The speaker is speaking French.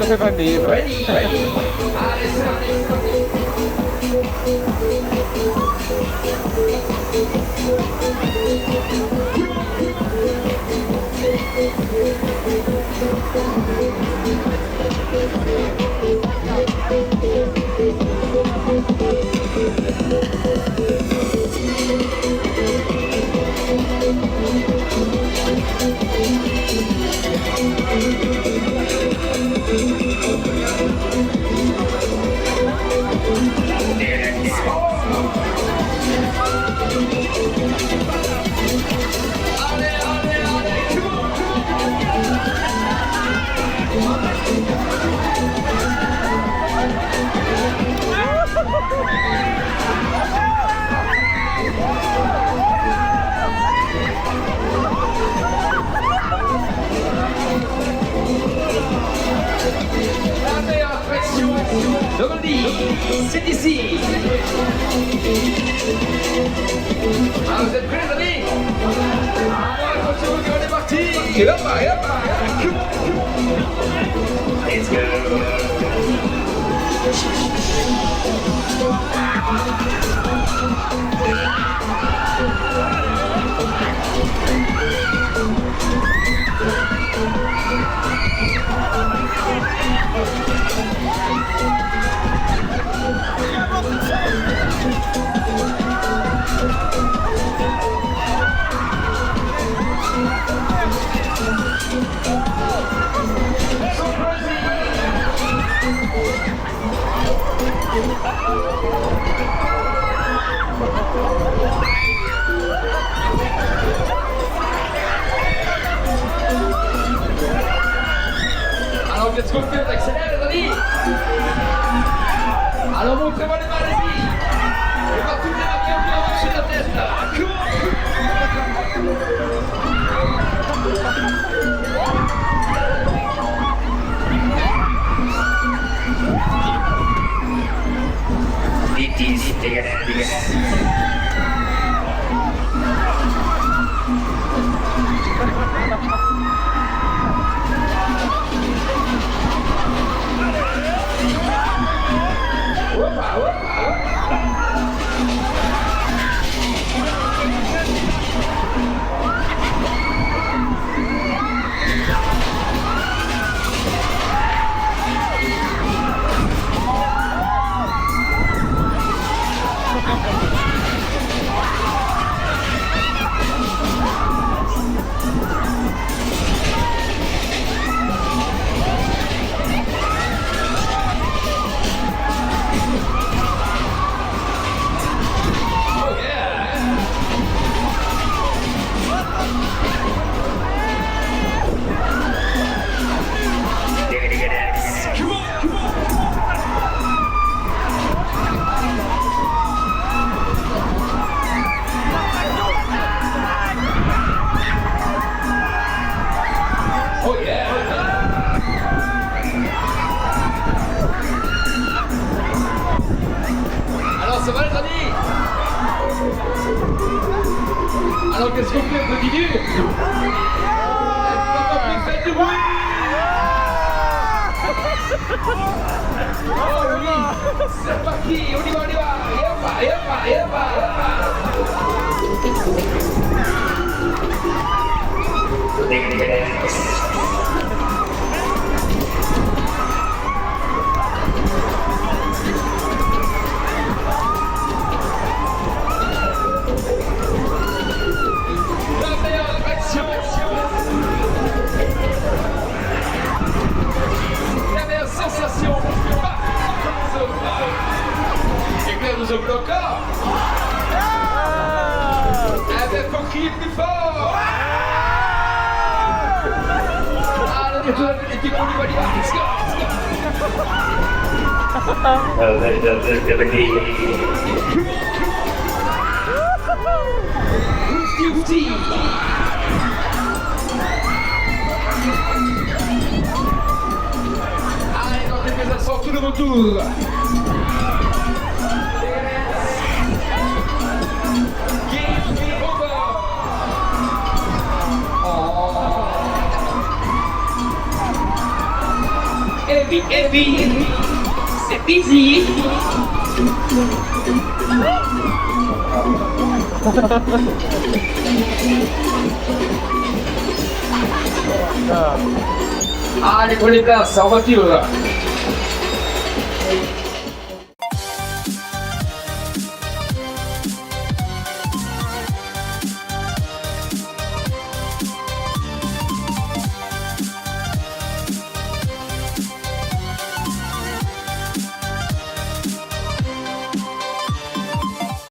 fait vanner. Ready, ready. Allez, c'est parti. C'est ici. Ah, vous êtes prêts les amis? Attention, on est parti. Et hop, et hop. Let's go. Alors, qu'est-ce qu'on fait? On accélère, les amis? Alors, montrez-moi les mains, allez-y! Et par toutes les mains, on va marcher la tête, là! It is Deca Dance. Ça va les amis? Alors qu'est-ce qu'on fait? On continue? Faites du bruit! Oh oui! C'est parti! On y va, on y va! Et hop! Nous avons encore. Ah ben faut crier plus fort. Allez, les petits on y va, let's go. Oufti. Allez, dans quelques instants, tout le retour. Et heavy. C'est easy. Ah, les collègues là, ça va-t-il là?